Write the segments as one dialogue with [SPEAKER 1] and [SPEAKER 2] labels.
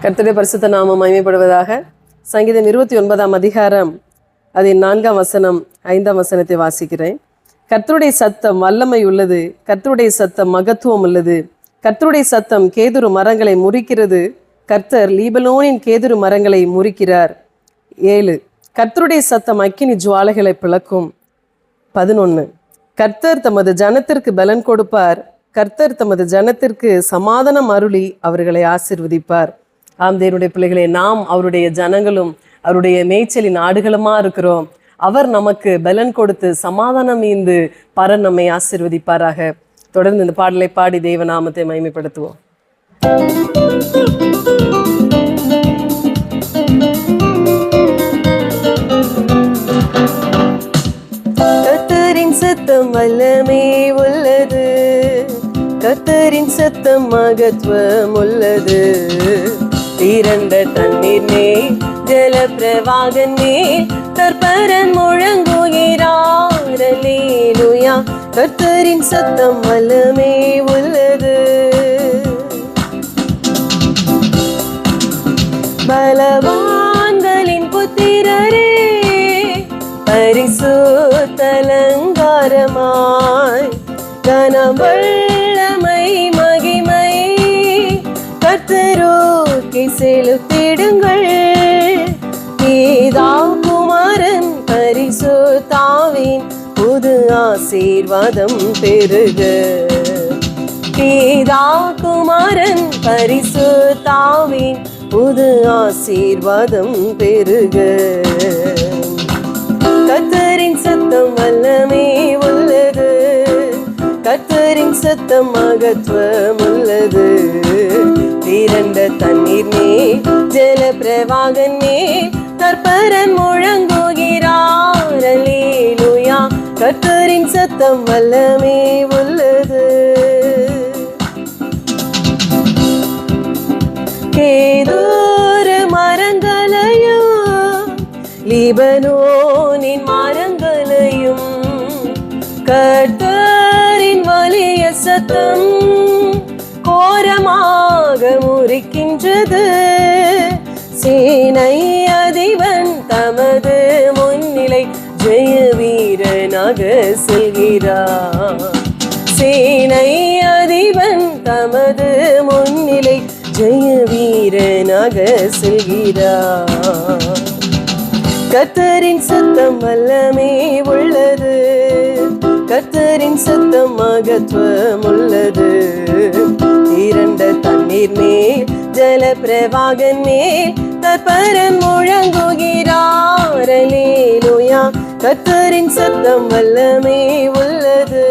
[SPEAKER 1] கர்த்தருடைய பரிசுத்த நாமம் மகிமைப்படுவதாக. சங்கீதம் 29ஆம் அதிகாரம் அதின் 4ஆம் வசனம் 5ஆம் வசனத்தை வாசிக்கிறேன். கர்த்தருடைய சத்தம் வல்லமை உள்ளது, கர்த்தருடைய சத்தம் மகத்துவம் உள்ளது. கர்த்தருடைய சத்தம் கேதுரு மரங்களை முறிக்கிறது, கர்த்தர் லீபனோனின் கேதுரு மரங்களை முறிக்கிறார். 7. கர்த்தருடைய சத்தம் அக்கினி ஜுவாலைகளை பிளக்கும். 11. கர்த்தர் தமது ஜனத்திற்கு பலன் கொடுப்பார், கர்த்தர் தமது ஜனத்திற்கு சமாதானம் அருளி அவர்களை ஆசீர்வதிப்பார். ஆம் தேவனுடைய பிள்ளைகளே, நாம் அவருடைய ஜனங்களும் அவருடைய மேய்ச்சலின் ஆடுகளுமா இருக்கிறோம். அவர் நமக்கு பலன் கொடுத்து சமாதானம் ஈந்து பரன் நம்மை ஆசீர்வதிப்பாராக. தொடர்ந்து இந்த பாடலை பாடி தேவ நாமத்தை மகிமைப்படுத்துவோம். கர்த்தரின் சத்தம் வல்லமே உள்ளது, கர்த்தரின் சத்தம் மகத்துவம் உள்ளது. திரண்ட தண்ணீர் மேல் ஜல பிரவாகன் மேல் கர்ப்பரன் முழங்குகிறார். அல்லேலூயா. கர்த்தரின் சத்தம் வல்லமே உள்ளது. பலவான்களின் புத்திரரே, பரிசுத்த அலங்காரமாய் கனவல்லமை மகிமை கர்த்தரோக்கி செலுத்திடுங்கள். பிதா குமாரன் பரிசுத்தாவின் புது ஆசீர்வாதம் பெருக. பிதா குமாரன் பரிசுத்தாவின் புது ஆசீர்வாதம் பெருக. கர்த்தரின் சத்தம் வல்லமே உள்ளது, கர்த்தரின் சத்தம் மகத்துவம் உள்ளது. திரண்ட தண்ணீர் மேல் ஜல பிரவாகன் மேல் கர்ப்பரன் முழங்குகிறார். அல்லேலூயா. கர்த்தரின் சத்தம் வல்லமே உள்ளது. கேதுரு மரங்களையும் லீபனோனின் மரங்களையும் கர்த்தரின் வலிய சத்தம் கோரமாக முறிக்கின்றது. சேனை அதிபன் தமது முன்னிலை ஜெய வீரனாக செல்கிறார். சேனை அதிபன் தமது முன்னிலை ஜெய வீரனாக செல்கிறார். கர்த்தரின் சத்தம் வல்லமே உள்ளது, கர்த்தரின் சத்தம் மகத்துவம் உள்ளது. திரண்ட தண்ணீர் மேல் ஜல பிரவாகன் மேல் கர்ப்பரன் முழங்குகிறார். அல்லேலூயா. கர்த்தரின் சத்தம் வல்லமே உள்ளது.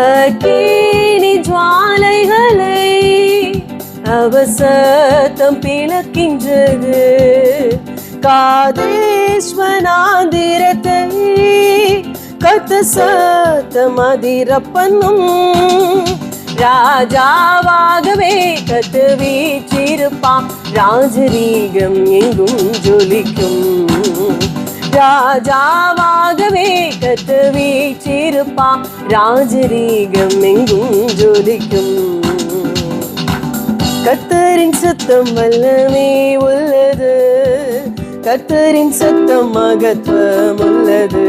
[SPEAKER 1] அக்கினி ஜுவாலைகளை அவர் சத்தம் பிளக்கின்றது. காதேஷ் வனாந்திரத்தை கர்த்தர் சத்தம் அதிரப்பண்ணும். ராஜாவாகவே கர்த்தர் வீற்றிருப்பார், ராஜரீகம் எங்கும் ஜொலிக்கும். ராஜாவாகவே கர்த்தர் வீற்றிருப்பார், ராஜரீகம் எங்கும் ஜொலிக்கும். கர்த்தரின் சத்தம் வல்லமே உள்ளது, கர்த்தரின் சத்தம் மகத்துவம் உள்ளது.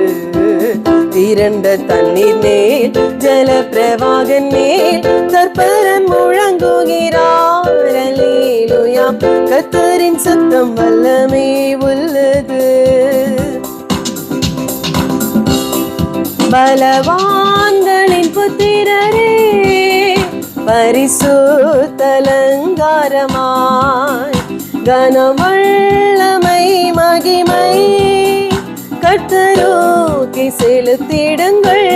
[SPEAKER 1] திரண்ட தண்ணீர் மேல் ஜல பிரவாகன் மேல் கர்ப்பரன் முழங்குகிறார். அல்லேலூயா. கர்த்தரின் சத்தம் வல்லமே உள்ளது. பலவான்களின் புத்திரரே, பரிசுத்த அலங்காரமாய் கனவல்லமை மகிமை கர்த்தரோக்கி செலுத்திடுங்கள்.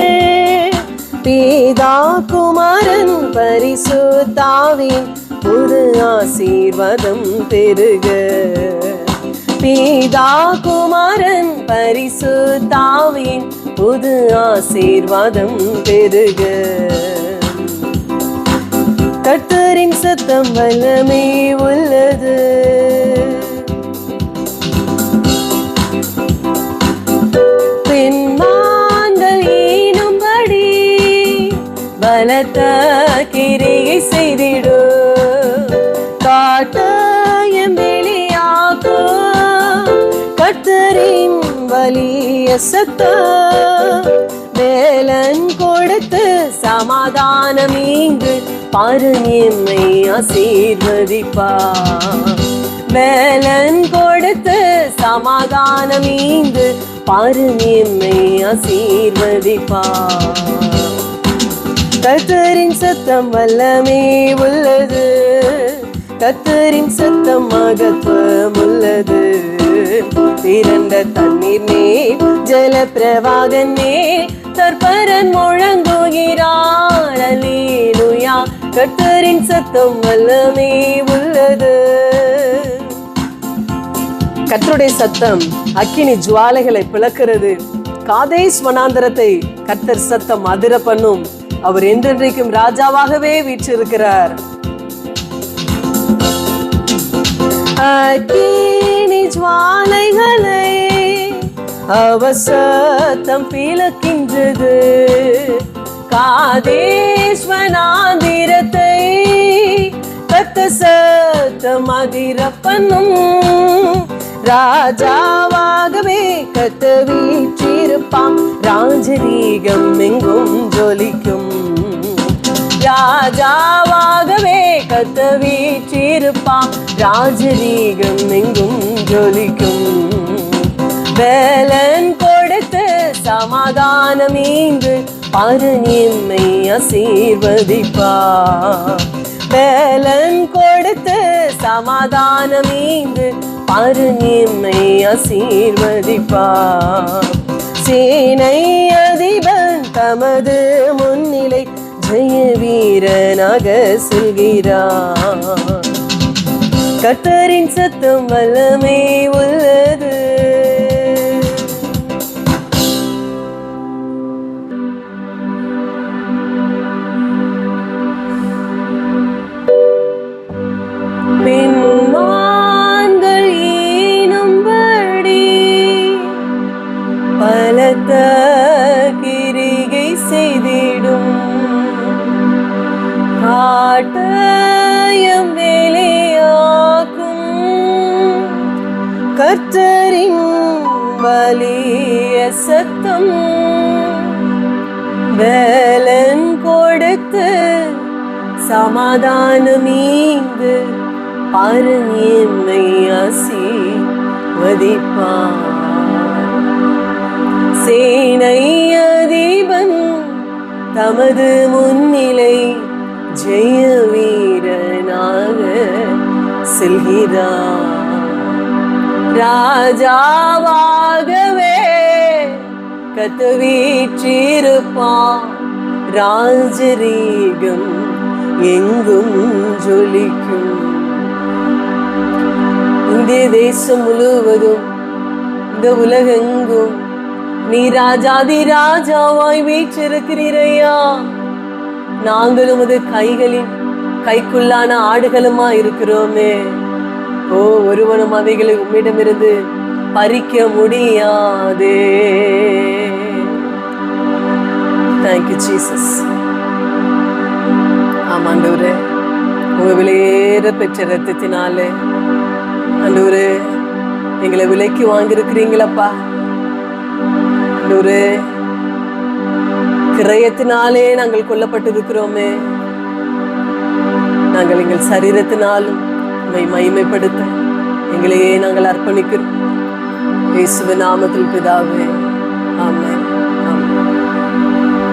[SPEAKER 1] பிதா குமாரன் பரிசுத்தாவின் புது ஆசீர்வாதம் பெருக. பிதா குமாரன் பரிசுத்தாவின் புது ஆசீர்வாதம் பெருக. கர்த்தரின் சத்தம் வல்லமே உள்ளது. பெண்மான்கள் ஈனும்படி பலத்த கிரியை சத்தம் வேலன் கொடுத்து சமாதானம் இங்கு பாரும் எம்மை ஆசீர்வதிப்பா. வேலன் கொடுத்து சமாதானம் இங்கு பாரும் எம்மை ஆசீர்வதிப்பா. கர்த்தரின் சத்தம் வல்லமே உள்ளது, கர்த்தரின் சத்தம் மகத்துவம் உள்ளது. திரண்ட தண்ணீர் மேல் ஜல பிரவாகன் மேல் தற்பரன் முழங்குகிறார். அல்லேலூயா. கர்த்தரின் சத்தம் வல்லமே உள்ளது. கர்த்தருடைய சத்தம் அக்கினி ஜுவாலைகளை பிளக்கிறது. காதேஸ் வனாந்தரத்தை கர்த்தர் சத்தம் அதிர பண்ணும். அவர் என்றென்றைக்கும் ராஜாவாகவே வீற்றிருக்கிறார். அக்கினி ஜுவாலைகளை அவர் சத்தம் பிளக்கின்றது. காதேஸ் வனாந்திரத்தை கர்த்தர் சத்தம் அதிர பண்ணும். ராஜாவாகவே கர்த்தர் வீற்றிருப்பான். ராஜரீகம் எங்கும் ஜொலிக்கும். ராஜாவாகவே கர்த்தர் வீற்றிருப்பான். ராஜரீகம் எங்கும் ஜொலிக்கும். வேலன் கொடுத்து சமாதானம் இங்கு பாரும் எம்மை ஆசீர்வதிப்பா. வேலன் கொடுத்து சமாதானம் இங்கு பாரும் எம்மை ஆசீர்வதிப்பா. சேனை அதிபன் தமது முன்னிலை ஜெய வீரனாக செல்கிறார். கர்த்தரின் சத்தம் வல்லமே உள்ளது. பெண்மான்கள் ஈனும்படி பலத்த கிரிகை செய்திடும். காட்டயம் வேலையாக்கும் கர்த்தரின் வலிய சத்தம். வேலன் கொடுத்து சமாதானம் இங்கு பாரும் எம்மை ஆசீர்வதிப்பார். சேனை அதிபன் தமது முன்னிலை ஜெய வீரனாக செல்கிறார். ராஜாவாகவே கர்த்தர் வீற்றிருப்பார். ராஜரீகம் எங்கும் ஜொலிக்கும். இந்திய தேசம் முழுவதும் இந்த உலகெங்கும் நீ ராஜாதி ராஜாவாய் வீற்றிருக்கிறீரையா. நாங்களும் உமது கைக்குள்ளான ஆடுகளுமா இருக்கிறோமே. ஓ, ஒருவனும் அவைகளை உம்மிடமிருந்து பறிக்க முடியாதே. Thank you Jesus. ஆமாண்டவரே, உங்க விலையேற பெற்ற ரத்தத்தினாலே ஆண்டவரே எங்களை விலைக்கு வாங்கியிருக்கிறீங்களப்பா. ஆண்டவரே, கிரயத்தினாலே நாங்கள் கொல்லப்பட்டிருக்கிறோமே. நாங்கள் எங்கள் சரீரத்தினாலும் உம்மை மகிமைப்படுத்த எங்களையே நாங்கள் அர்ப்பணிக்கிறோம். இயேசுவின் நாமத்தில் பிதாவே, ஆமென்.